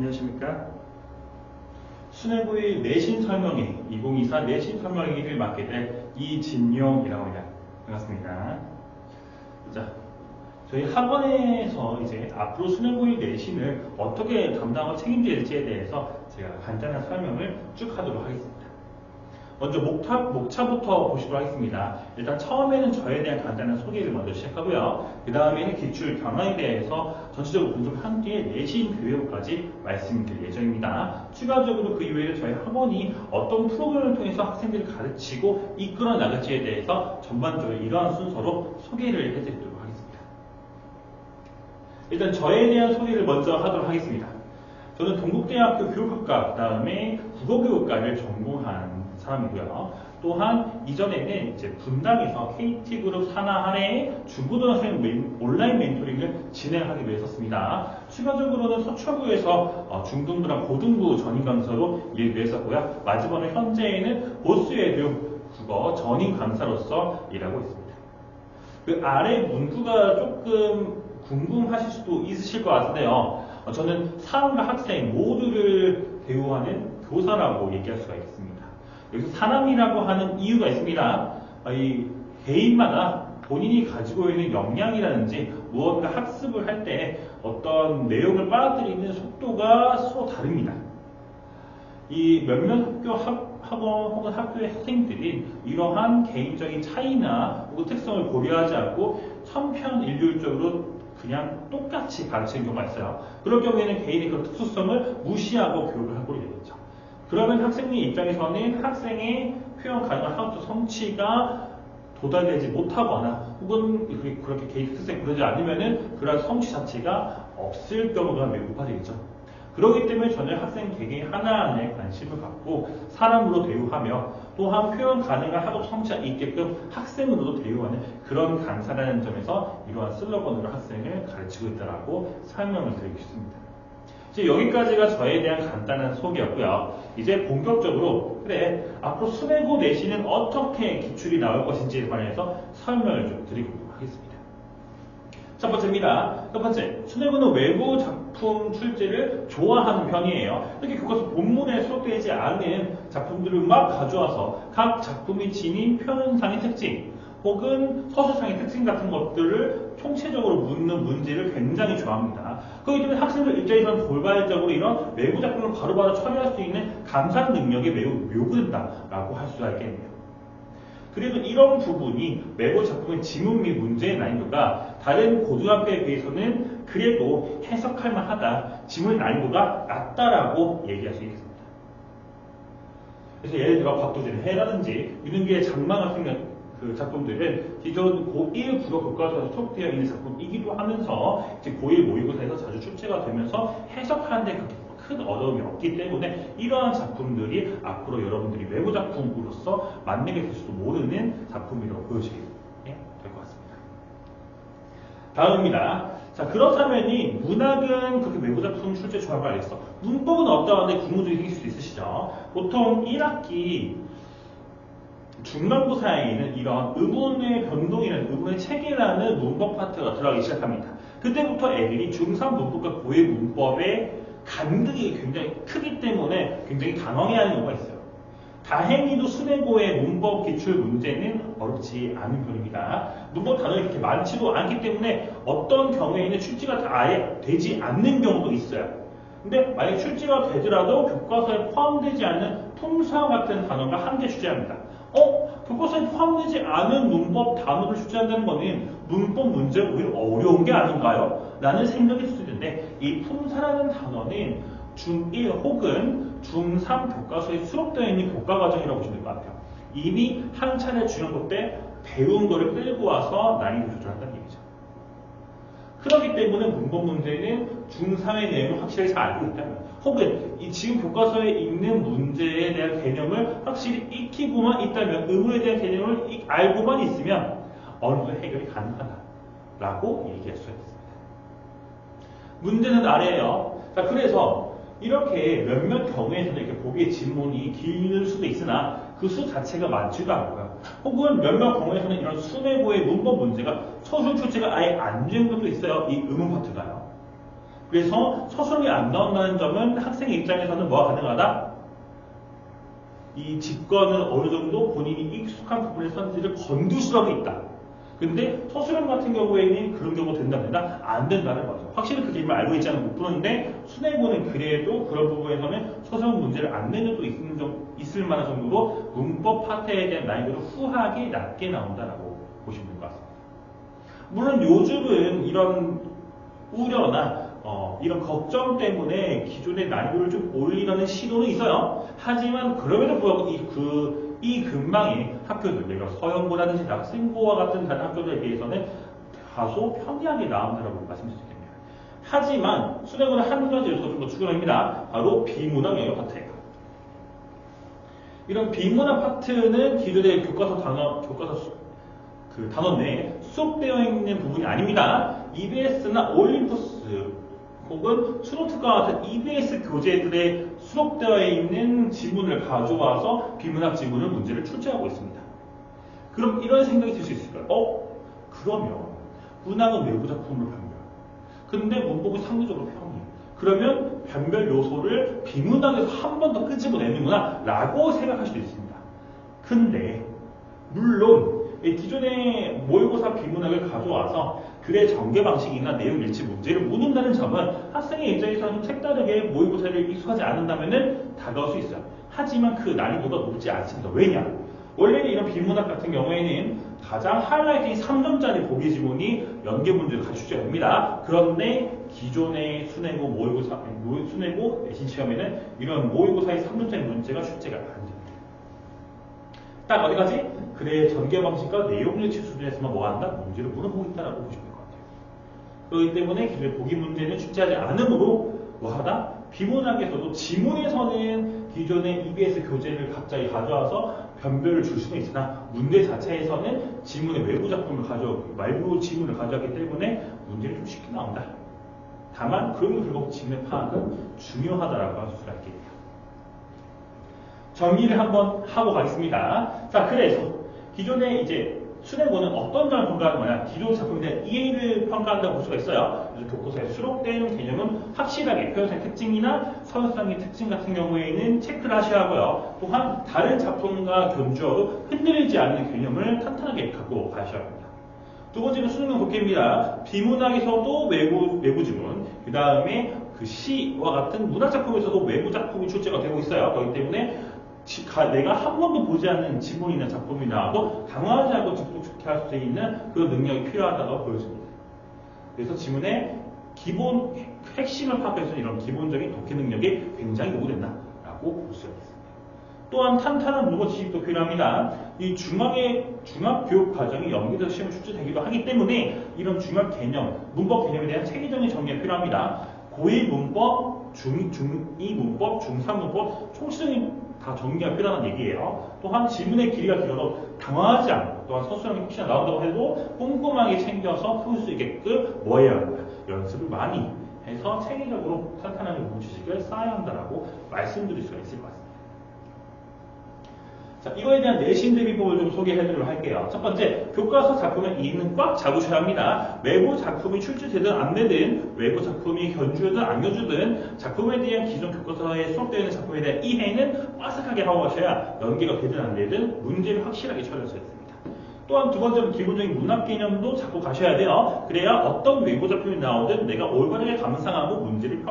안녕하십니까. 수뇌부의 내신 설명회 2024 내신 설명회를 맡게 될 이진용이라고 합니다. 반갑습니다. 자, 저희 학원에서 이제 앞으로 수뇌부의 내신을 어떻게 담당하고 책임져야 될지에 대해서 제가 간단한 설명을 쭉 하도록 하겠습니다. 먼저 목차부터 보시도록 하겠습니다. 일단 처음에는 저에 대한 간단한 소개를 먼저 시작하고요. 그 다음에는 기출 경향에 대해서 전체적으로 분석한 뒤에 내신 교육까지 말씀드릴 예정입니다. 추가적으로 그 이외에 저희 학원이 어떤 프로그램을 통해서 학생들을 가르치고 이끌어 나갈지에 대해서 전반적으로 이러한 순서로 소개를 해드리도록 하겠습니다. 일단 저에 대한 소개를 먼저 하도록 하겠습니다. 저는 동국대학교 교육학과, 그 다음에 국어교육과를 전공한 사람이고요. 또한 이전에는 이제 분당에서 KT그룹 산하 한해 중고등학생 온라인 멘토링을 진행하기로 했었습니다. 추가적으로는 서초구에서 중등부랑 고등부 전임 강사로 일을 했었고요. 마지막에 현재에는 보스에듀 국어 전임 강사로서 일하고 있습니다. 그 아래 문구가 조금 궁금하실 수도 있으실 것 같은데요. 저는 사람과 학생 모두를 대우하는 교사라고 얘기할 수가 있습니다. 여기서 사람이라고 하는 이유가 있습니다. 이 개인마다 본인이 가지고 있는 역량이라든지 무언가 학습을 할 때 어떤 내용을 빨아들이는 속도가 서로 다릅니다. 이 몇몇 학원 혹은 학교의 학생들이 이러한 개인적인 차이나 혹은 특성을 고려하지 않고 천편일률적으로 그냥 똑같이 가르치는 경우가 있어요. 그럴 경우에는 개인의 그런 특수성을 무시하고 교육을 하고 있겠죠. 그러면 학생의 입장에서는 학생의 표현 가능한 학습 성취가 도달되지 못하거나 혹은 그렇게 개인 특성이 그러지 않으면은 그런 성취 자체가 없을 경우가 매우 높아지겠죠. 그렇기 때문에 저는 학생 개개인 하나하나에 관심을 갖고 사람으로 대우하며 또한 표현 가능한 학업 성취가 있게끔 학생으로도 대우하는 그런 강사라는 점에서 이러한 슬로건으로 학생을 가르치고 있다고 설명을 드리고 싶습니다. 이제 여기까지가 저에 대한 간단한 소개였고요. 이제 본격적으로 앞으로 수뇌부 내신은 어떻게 기출이 나올 것인지에 관해서 설명을 좀 드리도록 하겠습니다. 첫 번째입니다. 첫 번째, 수뇌부는 외부 작품 출제를 좋아하는 편이에요. 이렇게 교과서 본문에 수록되지 않은 작품들을 막 가져와서 각 작품이 지닌 표현상의 특징 혹은 서술상의 특징 같은 것들을 총체적으로 묻는 문제를 굉장히 좋아합니다. 그렇기 때문에 학생들 입장에서는 돌발적으로 이런 외부 작품을 바로바로 처리할 수 있는 감상 능력이 매우 요구된다라고 할 수가 있겠네요. 그리고 이런 부분이 외부 작품의 지문 및 문제의 난이도가 다른 고등학교에 비해서는 그래도 해석할 만하다, 지문의 난이도가 낮다라고 얘기할 수 있습니다. 그래서 예를 들어 박도진의 해라든지 유능기의 장마 같은 그 작품들은 기존 고1 국어 교과서에서 수록되어 있는 작품이기도 하면서 이제 고1 모의고사에서 자주 출제가 되면서 해석하는데 큰 어려움이 없기 때문에 이러한 작품들이 앞으로 여러분들이 외부 작품으로서 만나게 될 수도 모르는 작품이라고 보여지게 될 것 같습니다. 다음입니다. 자, 그렇다면 이 문학은 그렇게 외부 작품 출제 좋아할 거 알겠어. 문법은 어떠한데 궁금증이 생길 수도 있으시죠. 보통 1학기 중간고사에는 이런 의문의 변동이라는 의문의 체계라는 문법 파트가 들어가기 시작합니다. 그때부터 애들이 중3 문법과 고1 문법의 간극이 굉장히 크기 때문에 굉장히 당황해하는 경우가 있어요. 다행히도 수뇌부의 문법 기출 문제는 어렵지 않은 편입니다. 문법 단어가 그렇게 많지도 않기 때문에 어떤 경우에는 출제가 아예 되지 않는 경우도 있어요. 근데 만약 출제가 되더라도 교과서에 포함되지 않는 품사 같은 단어가 한 개 출제합니다. 교과서에 포함되지 않은 문법 단어를 출제한다는 것은 문법 문제가 오히려 어려운 게 아닌가요? 라는 생각이 들 수 있는데 이 품사라는 단어는 중1 혹은 중3 교과서에 수록되어 있는 교과과정이라고 보시면 될 것 같아요. 이미 한 차례 중요한 때 배운 거를 끌고 와서 난이도 조절한다는 얘기죠. 그렇기 때문에 문법 문제는 중3의 내용을 확실히 잘 알고 있다면 혹은 이 지금 교과서에 있는 문제에 대한 개념을 확실히 익히고만 있다면 의문에 대한 개념을 알고만 있으면 어느 정도 해결이 가능하다라고 얘기할 수가 있습니다. 문제는 아래에요. 자, 그래서 이렇게 몇몇 경우에서는 이렇게 보기에 지문이 길 수도 있으나 그 수 자체가 많지도 않고요. 혹은 몇몇 경우에서는 이런 수뇌부의 문법 문제가 서술 출제가 아예 안 되는 것도 있어요. 이 의문 파트가요. 그래서 서술형이 안 나온다는 점은 학생의 입장에서는 뭐가 가능하다? 이 직권을 어느 정도 본인이 익숙한 부분의 선지를 건들 수라도 있다. 근데 서술형 같은 경우에는 그런 경우 된다? 안 된다는 거죠. 확실히 그 개념을 알고 있지 않으면 못 푸는데 수뇌부는 그래도 그런 부분에서는 서술형 문제를 안 내는 또 있을 만한 정도로 문법 파트에 대한 난이도를 후하게 낮게 나온다라고 보시면 될 것 같습니다. 물론 요즘은 이런 우려나 이런 걱정 때문에 기존의 난이도를 좀 올리려는 시도는 있어요. 하지만 그럼에도 불구하고 이 근방의 학교들, 내가 서영고라든지 낙생고와 같은 다른 학교들에 비해서는 다소 편리하게 나온다고 말씀드릴 수 있겠네요. 하지만 수능은 한 가지 요소가 좀 더 추가합니다. 바로 비문학 영역 파트예요. 이런 비문학 파트는 기존의 교과서 단원 내에 수록되어 있는 부분이 아닙니다. EBS나 올림푸스 혹은 수노특과 같은 EBS 교재들에 수록되어 있는 지문을 가져와서 비문학 지문을 문제를 출제하고 있습니다. 그럼 이런 생각이 들 수 있을까요? 그러면 문학은 외부 작품을 변별. 근데 문법은 상대적으로 평이에요. 그러면 변별 요소를 비문학에서 한 번 더 끄집어내는구나 라고 생각할 수도 있습니다. 근데 물론 기존의 모의고사 비문학을 가져와서 글의 전개 방식이나 내용 일치 문제를 묻는다는 점은 학생의 입장에서는 색다르게 모의고사를 익숙하지 않는다면 다가올 수 있어요. 하지만 그 난이도가 높지 않습니다. 왜냐? 원래는 이런 비문학 같은 경우에는 가장 하이라이트인 3점짜리 보기 지문이 연계 문제를 갖추셔야 됩니다. 그런데 기존의 수뇌고 수뇌고 내신 시험에는 이런 모의고사의 3점짜리 문제가 출제가 안 됩니다. 딱 어디까지? 글의 전개 방식과 내용 일치 수준에서만 뭐 한다? 문제를 물어보고 있다라고 보시면 될 것 같아요. 그렇기 때문에 기존의 보기 문제는 출제하지 않으므로 뭐 하다? 비문학에서도 지문에서는 기존의 EBS 교재를 갑자기 가져와서 변별을 줄 수는 있으나 문제 자체에서는 지문의 외부 지문을 가져왔기 때문에 문제를 좀 쉽게 나온다. 다만 그럼에도 불구하고 지문의 파악은 중요하다라고 할 수가 있겠네요. 정리를 한번 하고 가겠습니다. 자, 그래서 기존의 이제 수뇌고는 어떤 점을 평가하는 거냐? 기존 작품에 대한 이해를 평가한다고 볼 수가 있어요. 그래서 교과서에 수록된 개념은 확실하게 표현상의 특징이나 서술상의 특징 같은 경우에는 체크를 하셔야 하고요. 또한 다른 작품과 견주어도 흔들리지 않는 개념을 탄탄하게 갖고 가셔야 합니다. 두 번째는 수능은 독해입니다. 비문학에서도 외부 지문, 그 다음에 그 시와 같은 문학 작품에서도 외부 작품이 출제가 되고 있어요. 그렇기 때문에 내가 한 번도 보지 않는 지문이나 작품이 나와도 당황하지 않고 직독할 수 있는 그런 능력이 필요하다고 보여집니다. 그래서 지문의 기본 핵심을 파악해서 이런 기본적인 독해 능력이 굉장히 요구된다라고 볼 수 있습니다. 또한 탄탄한 문법 지식도 필요합니다. 이 중학교육 과정이 연계돼서 시험에 출제되기도 하기 때문에 이런 중학 개념, 문법 개념에 대한 체계적인 정리가 필요합니다. 고1 문법, 중2 문법, 중3 문법, 총체적인 다 정리가 필요한 얘기예요. 또한 지문의 길이가 길어도 당황하지 않고 또한 서술형이 혹시나 나온다고 해도 꼼꼼하게 챙겨서 풀 수 있게끔 뭐 해야 한다? 연습을 많이 해서 체계적으로 탄탄하게 문법 지식을 쌓아야 한다라고 말씀드릴 수가 있을 것 같습니다. 자, 이거에 대한 내신 대비법을 좀 소개해드리도록 할게요. 첫 번째, 교과서 작품의 이해는 꽉 잡으셔야 합니다. 외부 작품이 출제되든 안 되든, 외부 작품이 견주든 안 견주든, 작품에 대한 기존 교과서에 수록되어 있는 작품에 대한 이해는 빠삭하게 하고 가셔야 연계가 되든 안 되든 문제를 확실하게 처리할 수 있습니다. 또한 두 번째는 기본적인 문학 개념도 잡고 가셔야 돼요. 그래야 어떤 외부 작품이 나오든 내가 올바르게 감상하고 문제를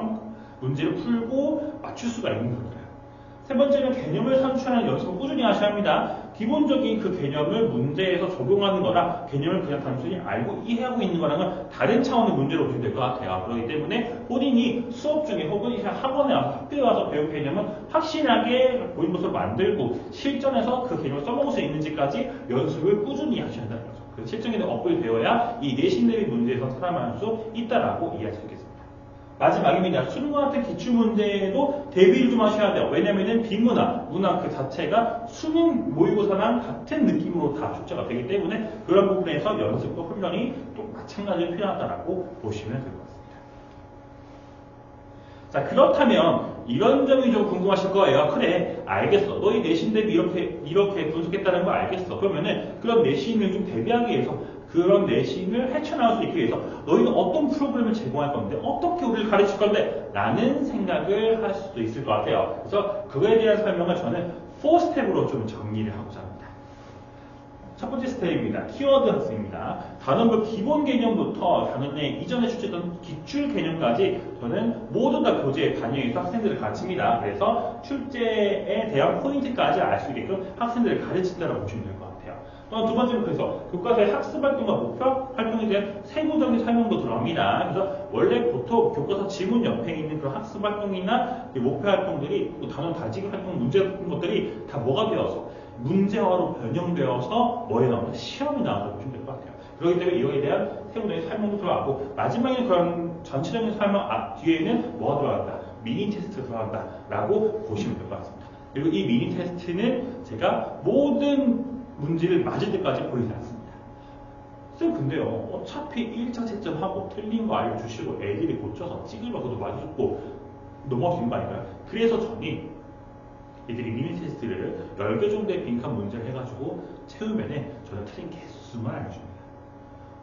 풀고 맞출 수가 있는 거예요. 세 번째는 개념을 산출하는 연습을 꾸준히 하셔야 합니다. 기본적인 그 개념을 문제에서 적용하는 거랑 개념을 그냥 단순히 알고 이해하고 있는 거랑은 다른 차원의 문제로 보시면 될 것 같아요. 그렇기 때문에 본인이 수업 중에 혹은 학원에 와서 학교에 와서 배운 개념은 확실하게 보이는 것으로 만들고 실전에서 그 개념을 써먹을 수 있는지까지 연습을 꾸준히 하셔야 한다는 거죠. 그 실전에 대한 업글이 되어야 이 내신 대비 문제에서 살아남을 수 있다라고 이해할 수 있겠습니다. 마지막입니다. 수능과 같은 기출문제에도 대비를 좀 하셔야 돼요. 왜냐면은 비문학, 문학 그 자체가 수능 모의고사랑 같은 느낌으로 다 출제가 되기 때문에 그런 부분에서 연습과 훈련이 또 마찬가지로 필요하다라고 보시면 될 것 같습니다. 자, 그렇다면 이런 점이 좀 궁금하실 거예요. 그래, 알겠어. 너희 내신 대비 이렇게 분석했다는 거 알겠어. 그러면은 그런 내신을 좀 대비하기 위해서 그런 내신을 헤쳐나올 수 있기 위해서 너희는 어떤 프로그램을 제공할 건데 어떻게 우리를 가르칠 건데 라는 생각을 할 수도 있을 것 같아요. 그래서 그거에 대한 설명을 저는 4스텝으로 좀 정리를 하고자 합니다. 첫 번째 스텝입니다. 키워드 학습입니다. 단원별 기본 개념부터 단원의 이전에 출제했던 기출 개념까지 저는 모두 다 교재에 반영해서 학생들을 가르칩니다. 그래서 출제에 대한 포인트까지 알 수 있게끔 학생들을 가르친다고 보시면 될 것 같아요. 또한 두 번째는 그래서 교과서의 학습 활동과 목표 활동에 대한 세부적인 설명도 들어갑니다. 그래서 원래 보통 교과서 지문 옆에 있는 그런 학습 활동이나 목표 활동들이 단원 다지기 활동 문제 같은 것들이 다 뭐가 되어서 문제화로 변형되어서 뭐에 나오나 시험에 나온다고 보시면 될 것 같아요. 그렇기 때문에 이거에 대한 세부적인 설명도 들어가고 마지막에 그런 전체적인 설명 뒤에는 뭐가 들어간다? 미니 테스트가 들어간다 라고 보시면 될 것 같습니다. 그리고 이 미니 테스트는 제가 모든 문제를 맞을 때까지 보이지 않습니다. 쌤 근데요 어차피 1차 채점하고 틀린 거 알려주시고 애들이 고쳐서 찍으면 그것도 맞고 넘어갈 수 있는 거 아닌가요? 그래서 저는 애들이 미니 테스트를 10개 정도의 빈칸 문제를 해가지고 채우면은 저는 틀린 개수만 알려줍니다.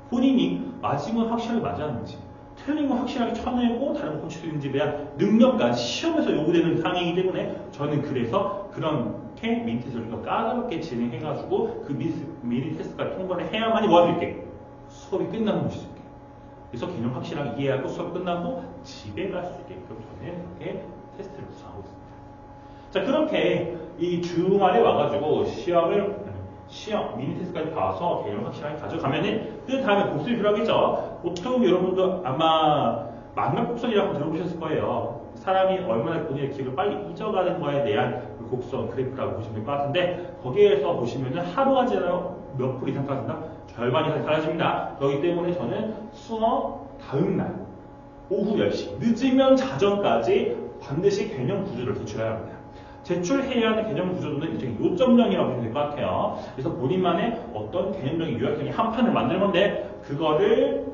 본인이 맞은 건 확실하게 맞았는지 틀린 건 확실하게 쳐내고 다른 건 고치는지에 대한 능력까지 시험에서 요구되는 상황이기 때문에 저는 그래서 그렇게 미니 테스트를 좀 더 까다롭게 진행해가지고 그 미니 테스트가 통과를 해야만이 뭐 할 수 있게 수업이 끝나는 것이 있게 그래서 개념 확실하게 이해하고 수업 끝나고 집에 갈 수 있게끔 저는 그렇게 테스트를 구성하고 있습니다. 자 그렇게 이 주말에 와가지고 시험 미니 테스트까지 봐서 개념 확실하게 가져가면은 그 다음에 복습이 필요하겠죠. 보통 여러분도 아마 망각 곡선이라고 들어보셨을 거예요. 사람이 얼마나 본인의 기억을 빨리 잊어가는 거에 대한 그 곡선 그래프라고 보시면 될 것 같은데 거기에서 보시면은 하루가 지나면 몇 프로 이상 떨어진다? 절반 이상 사라집니다. 그렇기 때문에 저는 수업 다음날 오후 10시 늦으면 자정까지 반드시 개념 구조를 제출해야 합니다. 제출해야 하는 개념 구조는 일종의 요점형이라고 보시면 될 것 같아요. 그래서 본인만의 어떤 개념적인 요약형의 한 판을 만드는 건데 그거를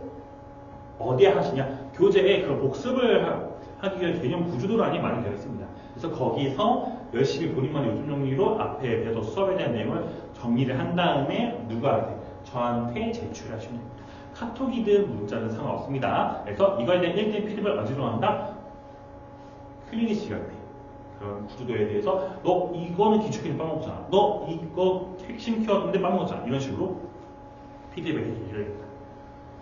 어디에 하시냐? 교재에 그런 복습을 하기 위한 개념 구조도란이 마련되어 있습니다. 그래서 거기서 열심히 본인만의 요점 정리로 앞에 배웠던 수업에 대한 내용을 정리를 한 다음에 누구한테? 저한테 제출하시면 됩니다. 카톡이든 문자든 상관없습니다. 그래서 이거에 대한 1대1 피드백을 언제 들어간다? 클리닉 시간에 그런 구조도에 대해서 너 이거는 기출개념 빠먹었잖아. 너 이거 핵심 키워드인데 빠먹었잖아. 이런 식으로 피드백을 해주셔야 됩니다.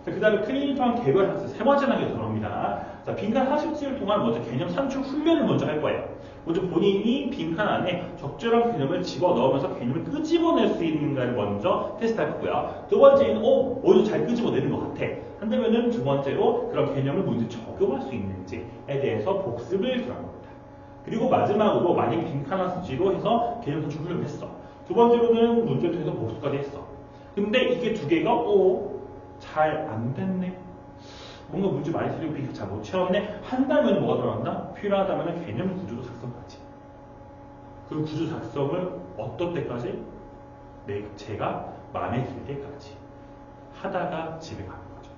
그 다음에 클리닉한 개별 학습 세 번째 단계 들어갑니다. 자, 빈칸 40일 동안 먼저 개념 산출 훈련을 먼저 할 거예요. 먼저 본인이 빈칸 안에 적절한 개념을 집어넣으면서 개념을 끄집어낼 수 있는가를 먼저 테스트할 거고요. 두 번째는 어디서 잘 끄집어내는 것 같아. 한다면은 두 번째로 그런 개념을 문제 적용할 수 있는지에 대해서 복습을 들어간 겁니다. 그리고 마지막으로 만약에 빈칸 학습지로 해서 개념 산출 훈련을 했어. 두 번째로는 문제를 통해서 복습까지 했어. 근데 이게 두 개가 잘 안 됐네. 뭔가 문제 많이 틀리고 빈칸 잘 못 채웠네. 한다면 뭐가 들어간다? 필요하다면 개념 구조도 작성까지. 그 구조 작성을 어떤 때까지? 제가 마음에 들 때까지 하다가 집에 가는 거죠.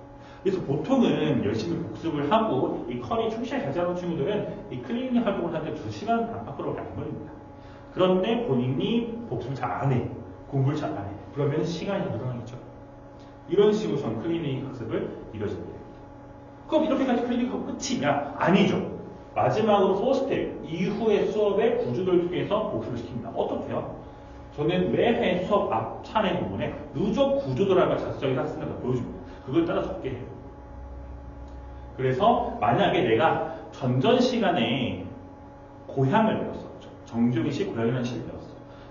그래서 보통은 열심히 복습을 하고 이 커리 출시에 잘 자는 친구들은 이 클리닝 활동을 하는데 2시간 안팎으로 안 걸립니다. 그런데 본인이 복습을 잘 안 해. 공부를 잘 안 해. 그러면 시간이 늘어나겠죠. 이런 식으로 저는 클리닉 학습을 이뤄집니다. 그럼 이렇게까지 클리닉하고 끝이냐? 아니죠. 마지막으로 4스텝 이후의 수업의 구조를 통해서 복습을 시킵니다. 어떻게요? 저는 매회 수업 앞 차례 부분에 누적 구조도라는 자체적인 학습을 보여줍니다. 그걸 따라 적게 해요. 그래서 만약에 내가 전전 시간에 고향을 배웠었죠. 정주영의 시 고향이라는 시를 배웠어.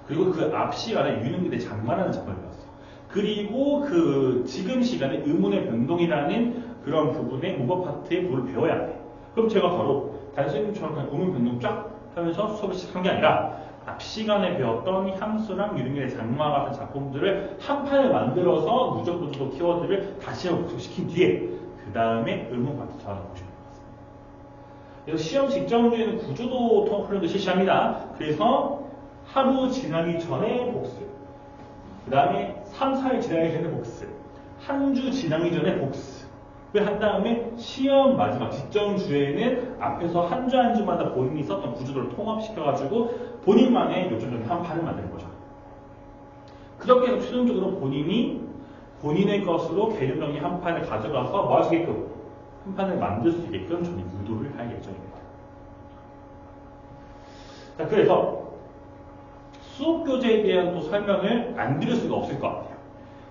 그리고 그 앞 시간에 유능기대 장마라는 작품을 배웠어. 그리고 그 지금 시간에 의문의 변동이라는 그런 부분의 문법 파트의 부분을 배워야 돼. 그럼 제가 바로 단순히처럼 그냥 의문 변동 쫙 하면서 수업을 시작한 게 아니라 앞 시간에 배웠던 향수랑 유능의 장마 같은 작품들을 한 판을 만들어서 누적 구조 키워드를 다시 복습시킨 뒤에 그 다음에 의문 파트 작업을 보시면 되겠습니다. 그래서 시험 직전 주에는 구조도 훈련도 실시합니다. 그래서 하루 지나기 전에 복습. 그 다음에 3, 4일 지나기 전에 복습, 한 주 지나기 전에 복습을 한 다음에 시험 마지막 직전 주에는 앞에서 한 주 한 주마다 본인이 썼던 구조도를 통합시켜가지고 본인만의 요점적인 한 판을 만드는 거죠. 그렇게 해서 최종적으로 본인이 본인의 것으로 개념 정리 한 판을 가져가서 뭐 할 수 있게끔 한 판을 만들 수 있게끔 저는 유도를 할 예정입니다. 자, 그래서 수업 교재에 대한 또 설명을 안 드릴 수가 없을 것 같아요.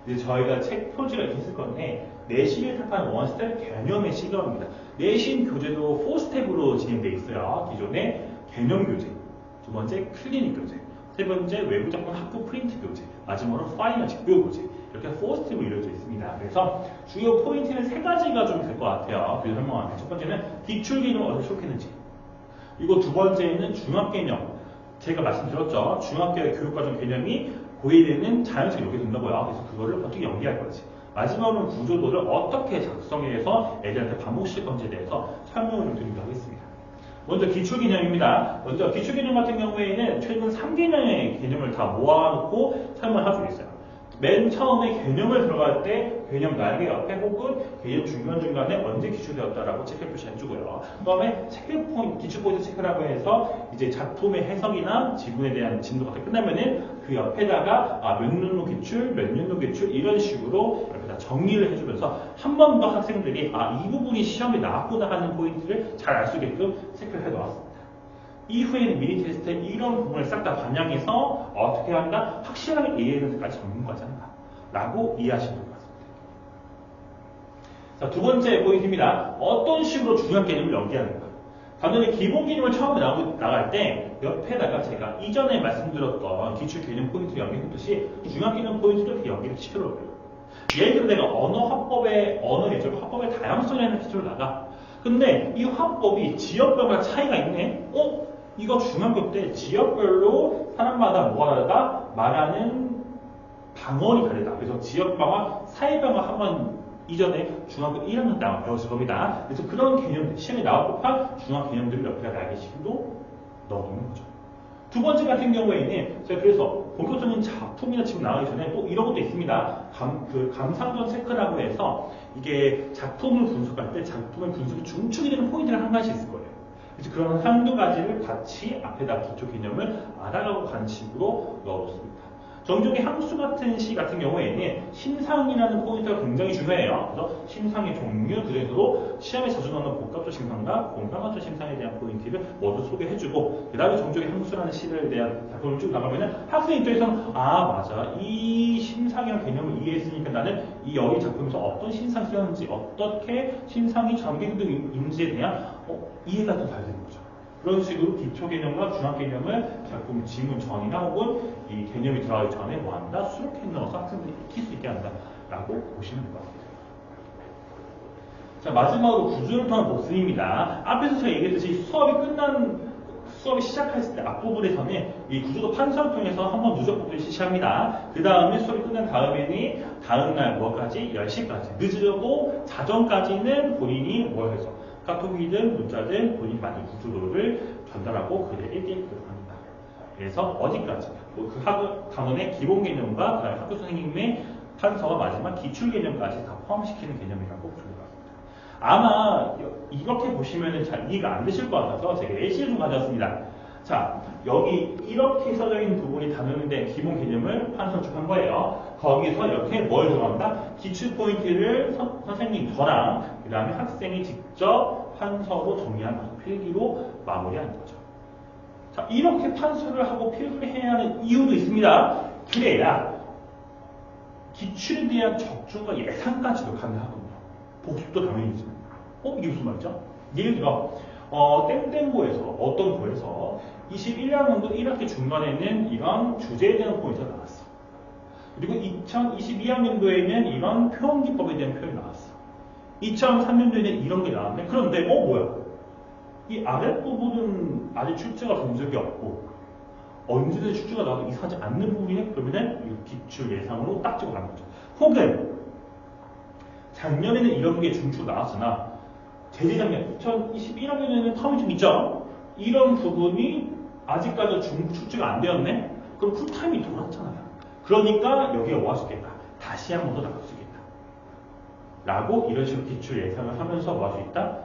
이제 저희가 책 표지가 있을 건데 내신을 택한 원스텝 개념의 시간입니다. 내신 교재도 4스텝으로 진행되어 있어요. 기존의 개념 교재, 두 번째 클리닉 교재, 세 번째 외부 작품 학교 프린트 교재, 마지막으로 파이널 직교 교재, 이렇게 4스텝으로 이루어져 있습니다. 그래서 주요 포인트는 세 가지가 좀 될 것 같아요. 그래서 설명하는데 첫 번째는 기출 개념을 어떻게 수록했는지, 그리고 두 번째는 중학 개념. 제가 말씀드렸죠. 중학교의 교육과정 개념이 고해되는 자연스럽게 연계된다고요. 그래서 그거를 어떻게 연계할 건지. 마지막으로 구조도를 어떻게 작성해서 애들한테 반복시킬 건지에 대해서 설명을 좀 드리도록 하겠습니다. 먼저 기출 개념입니다. 먼저 기출 개념 같은 경우에는 최근 3개념의 개념을 다 모아놓고 설명을 할 수 있어요. 맨 처음에 개념을 들어갈 때 개념 날개 옆에 혹은 개념 중간중간에 언제 기출되었다라고 체크 표시해주고요. 그 다음에 체크 포인트, 기출 포인트 체크라고 해서 이제 작품의 해석이나 지문에 대한 진도가 끝나면은 그 옆에다가 몇 년도 기출, 몇 년도 기출 이런 식으로 옆에다 정리를 해주면서 한 번 더 학생들이 이 부분이 시험에 나왔구나 하는 포인트를 잘 알 수 있게끔 체크를 해놓았습니다. 이후에는 미니 테스트에 이런 부분을 싹 다 반영해서 어떻게 한다? 확실하게 이해하는데까지 적는 거잖아 라고 이해하시면 될 것 같습니다. 자, 두 번째 포인트입니다. 어떤 식으로 중요한 개념을 연계하는가. 당연히 기본 개념을 처음에 나갈 때 옆에다가 제가 이전에 말씀드렸던 기출 개념 포인트 연계했듯이 중요한 개념 포인트를 연계를 시켜놓고요. 예를 들어 내가 언어 예절 화법의 다양성이라는 기초를 나가. 근데 이 화법이 지역별마다 차이가 있네? 이거 중학교 때 지역별로 사람마다 뭐하다 말하는 방언이 다르다. 그래서 지역방화, 사회방화 한번 이전에 중학교 1학년 때 배웠을 겁니다. 그래서 그런 개념들, 시험에 나올 법한 중학 개념들을 옆에다 날개식으로 넣어놓는 거죠. 두 번째 같은 경우에는 제가 그래서 본격적인 작품이나 지금 나가기 전에 또 이런 것도 있습니다. 감상전 체크라고 해서 이게 작품을 분석할 때 작품의 분석이 중축이 되는 포인트가 한 가지 있을 거예요. 그래서 그런 한두 가지를 같이 앞에다 기초 개념을 알아가고 가는 식으로 넣어놓습니다. 정종의 향수 같은 시 같은 경우에는 심상이라는 포인트가 굉장히 중요해요. 그래서 심상의 종류, 그중에서도 시험에 자주 나오는 복합적 심상과 공감합적 심상에 대한 포인트를 모두 소개해주고, 그 다음에 정종의 향수라는 시를 대한 작품을 쭉 나가면은 학생 입장에서는 맞아, 이 심상이라는 개념을 이해했으니까 나는 이 여기 작품에서 어떤 심상이 쓰였는지, 어떻게 심상이 전개되는지에 대한 이해가 더 잘 되는 거죠. 그런 식으로 기초 개념과 중학 개념을 작품 지문 전이나 혹은 이 개념이 들어가기 전에 뭐한다? 수록해 넣어서 학생들이 익힐 수 있게 한다라고 보시면 될 것 같아요. 자, 마지막으로 구조를 통한 복습입니다. 앞에서 제가 얘기했듯이 수업이 시작했을 때 앞부분에서는 이 구조도 판서를 통해서 한번 누적 복습을 실시합니다. 그 다음에 수업이 끝난 다음에는 다음날 뭐까지? 10시까지. 늦으려고 자정까지는 본인이 뭘 해서 카톡이든 문자든 본인이 만든 구조도를 전달하고 글을 읽게끔 합니다. 그래서 어디까지? 그 단원의 기본 개념과 그다음에 학교 선생님의 판서와 마지막 기출 개념까지 다 포함시키는 개념이라고 부르는 것 같습니다. 아마 이렇게 보시면 잘 이해가 안 되실 것 같아서 제가 예시를 좀 가져왔습니다. 자, 여기 이렇게 써져 있는 부분이 단원에 대한 기본 개념을 판서축한 거예요. 거기서 이렇게 뭘 들어간다? 기출 포인트를 선생님 저랑 그 다음에 학생이 직접 판서로 정리한 필기로 마무리하는 거죠. 자, 이렇게 판서를 하고 필기를 해야 하는 이유도 있습니다. 그래야 기출에 대한 적중과 예상까지도 가능하거든요. 복습도 당연히지. 이게 무슨 말이죠? 예를 들어 땡땡고에서 어떤 고에서 21학년도 1학기 중간에는 이런 주제에 대한 포인트가 나왔어. 그리고 2022학년도에는 이런 표현기법에 대한 표현이 나왔어. 2003년도에는 이런 게 나왔네. 그런데 뭐야? 이 아랫부분은 아직 출제가 된 적이 없고 언제든 출제가 나와도 이상하지 않는 부분이네. 그러면은 이 기출 예상으로 딱 찍어가는 거죠. 혹은 작년에는 이런 게 중추 나왔으나 재작년 2021학년에는 텀이 좀 있죠. 이런 부분이 아직까지 출제가 안 되었네. 그럼 풀타임이 돌았잖아요. 그러니까 여기가 뭐 할 수 있겠다. 다시 한 번 더 나올 수 있겠다. 라고 이런 식으로 기출 예상을 하면서 뭐 할 수 있다?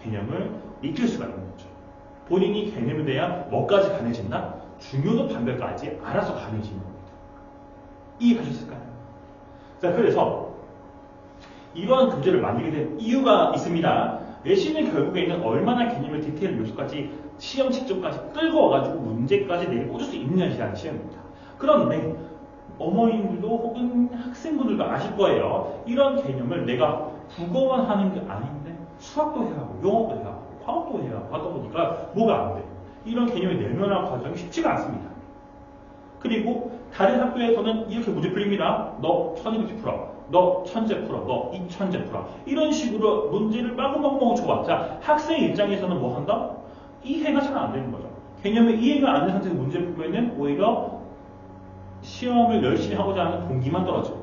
개념을 익힐 수가 있는 거죠. 본인이 개념에 대한 뭐까지 가능해진다? 중요도 반별까지 알아서 가능해지는 겁니다. 이해하셨을까요? 자, 그래서 이러한 교재를 만들게 된 이유가 있습니다. 내신은 결국에는 얼마나 개념의 디테일 요소까지 시험 직전까지 끌고 와가지고 문제까지 내일 꽂을 수 있느냐라는 시험입니다. 그런데 어머님들도 혹은 학생분들도 아실 거예요. 이런 개념을 내가 국어만 하는 게 아닌데 수학도 해야 하고 영어도 해야 하고 과학도 해야 하고 하다 보니까 뭐가 안 돼. 이런 개념의 내면화 과정이 쉽지가 않습니다. 그리고 다른 학교에서는 이렇게 문제 풀립니다. 너 1200개 풀어. 너 1000제 풀어. 너 2000제 풀어. 이런 식으로 문제를 마구마구 줘봤자 학생 입장에서는 뭐 한다? 이해가 잘 안 되는 거죠. 개념의 이해가 안 되는 상태에서 문제 풀면은 오히려 시험을 열심히 하고자 하는 동기만 떨어져.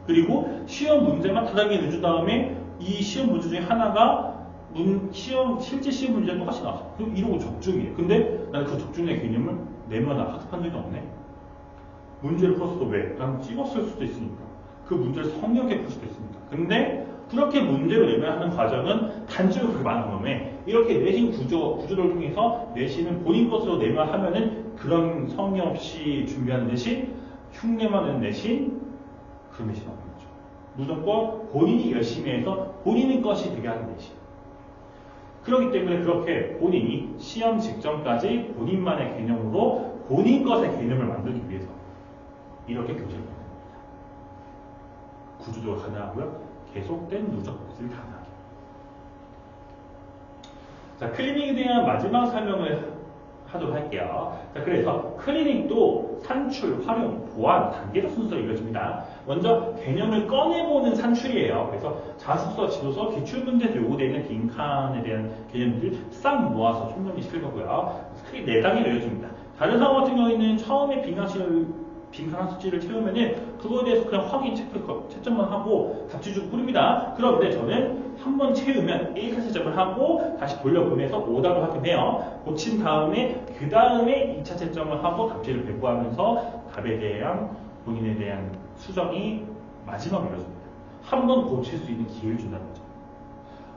그리고 시험 문제만 다르게 내준 다음에 이 시험 문제 중에 하나가 실제 시험 문제랑 똑같이 나왔어. 그럼 이러고 적중이에요. 근데 나는 그 적중의 개념을 내면 학습한 적이 없네. 문제를 풀었어도 왜? 난 찍었을 수도 있으니까. 그 문제를 성역에 풀 수도 있으니까. 근데 그렇게 문제를 내면 하는 과정은 단적으로 그렇게 많은 놈에 이렇게 내신 구조를 통해서 내신을 본인 것으로 내면 하면은 그런 성의 없이 준비하는 내신, 흉내만 내는 내신, 그런 내신 없는 거죠. 무조건 본인이 열심히 해서 본인의 것이 되게 하는 내신. 그렇기 때문에 그렇게 본인이 시험 직전까지 본인만의 개념으로 본인 것의 개념을 만들기 위해서 이렇게 교재를 만듭니다. 구조적으로 가능하고요. 계속된 누적 복습이 가능하게. 자, 클리닉에 대한 마지막 설명을 하도록 할게요. 자, 그래서 클리닉도 산출, 활용, 보완, 단계적 순서로 이루어집니다. 먼저 개념을 꺼내보는 산출이에요. 그래서 자습서, 지도서, 기출문제에서 요구되어 있는 빈칸에 대한 개념들 싹 모아서 총정리 시킬 거고요. 크게 4단계로 이루어집니다. 다른 상황 같은 경우에는 처음에 빈칸 한 수치를 채우면은 그거에 대해서 그냥 확인 채점만 하고 답지 주고 뿌립니다. 그런데 저는 한번 채우면 1차 채점을 하고 다시 돌려보내서 오답을 확인해요. 고친 다음에 그 다음에 2차 채점을 하고 답지를 배부하면서 답에 대한 본인에 대한 수정이 마지막으로 이루어집니다. 한 번 고칠 수 있는 기회를 준다는 거죠.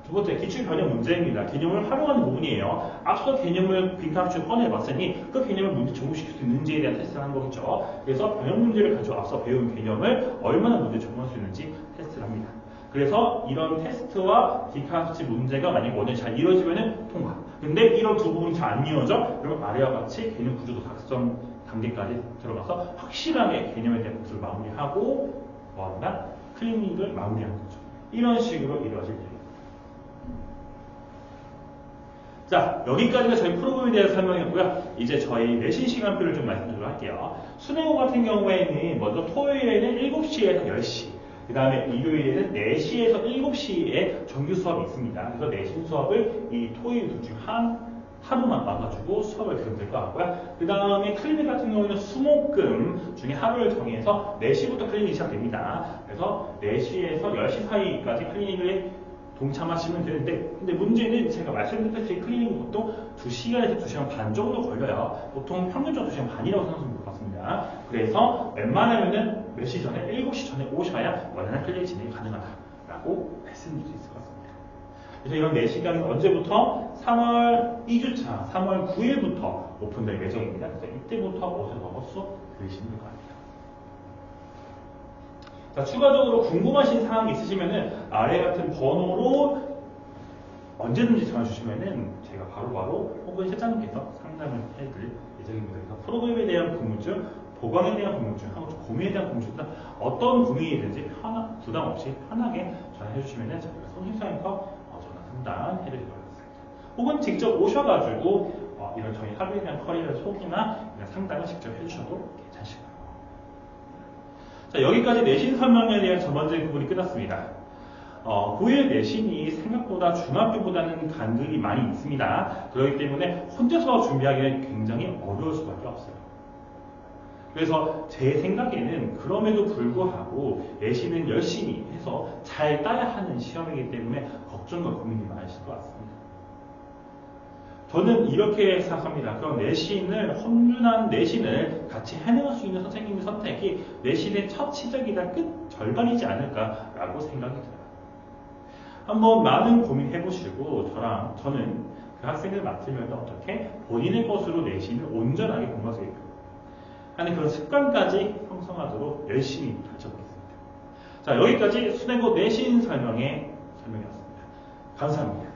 두 번째, 기출 변형 문제입니다. 개념을 활용하는 부분이에요. 앞서 개념을 빈칸수치를 꺼내봤으니 그 개념을 문제 적용시킬 수 있는지에 대한 테스트를 한 거겠죠. 그래서 변형 문제를 가지고 앞서 배운 개념을 얼마나 문제 적용할 수 있는지 테스트를 합니다. 그래서 이런 테스트와 빈칸수치 문제가 만약에 원활히 잘 이루어지면 통과. 근데 이런 두 부분이 잘 안 이루어져? 그러면 아래와 같이 개념 구조도 작성 단계까지 들어가서 확실하게 개념에 대한 복습을 마무리하고 뭐한다? 클리닉을 마무리하는 거죠. 이런 식으로 이루어질 때입니다. 자, 여기까지가 저희 프로그램에 대한 설명이었고요. 이제 저희 내신 시간표를 좀 말씀드리도록 할게요. 수능호 같은 경우에는 먼저 토요일에는 7시에서 10시, 그 다음에 일요일에는 4시에서 7시에 정규 수업이 있습니다. 그래서 내신 수업을 이 토요일 둘 중 하루만 봐가지고 수업을 들으면 될 것 같고요. 그 다음에 클리닉 같은 경우에는 수목금 중에 하루를 정해서 4시부터 클리닉이 시작됩니다. 그래서 4시에서 10시 사이까지 클리닉을 동참하시면 되는데, 근데 문제는 제가 말씀드렸듯이 클리닉은 보통 2시간에서 2시간 반 정도 걸려요. 보통 평균적으로 2시간 반이라고 생각하시면 될 것 같습니다. 그래서 웬만하면은 몇 시 전에, 7시 전에 오셔야 원활한 클리닉 진행이 가능하다라고 말씀드릴 수 있을 것 같습니다. 그래서 이런 4시간은 언제부터? 3월 2주차, 3월 9일부터 오픈될 예정입니다. 그래서 이때부터 오셔서 수업 들으시면 될 것 같아요. 자, 추가적으로 궁금하신 사항이 있으시면은 아래 같은 번호로 언제든지 전화 주시면은 제가 바로바로 혹은 실장님께서 상담을 해드릴 예정입니다. 그래서 프로그램에 대한 궁금증, 보강에 대한 궁금증, 하고 고민에 대한 궁금증, 어떤 고민이든지 부담 없이 편하게 전화해 주시면은 저희가 성심성의껏 전화 상담 해드리도록 하겠습니다. 혹은 직접 오셔가지고 이런 저희 학교에 대한 커리어 소개나 상담을 직접 해주셔도 괜찮으십니다. 자, 여기까지 내신 설명에 대한 전반적인 부분이 끝났습니다. 고1 내신이 생각보다 중학교보다는 간극이 많이 있습니다. 그렇기 때문에 혼자서 준비하기는 굉장히 어려울 수밖에 없어요. 그래서 제 생각에는 그럼에도 불구하고 내신은 열심히 해서 잘 따야 하는 시험이기 때문에 걱정과 고민이 많으실 것 같습니다. 저는 이렇게 생각합니다. 그럼 내신을, 험준한 내신을 같이 해낼 수 있는 선생님의 선택이 내신의 첫 시작이다 끝 절반이지 않을까라고 생각이 들어요. 한번 많은 고민해보시고 저는 그 학생을 맡으면 어떻게 본인의 것으로 내신을 온전하게 공부할 수 있고 하는 그런 습관까지 형성하도록 열심히 가르쳐보겠습니다. 자, 여기까지 수능고 내신 설명이었습니다. 감사합니다.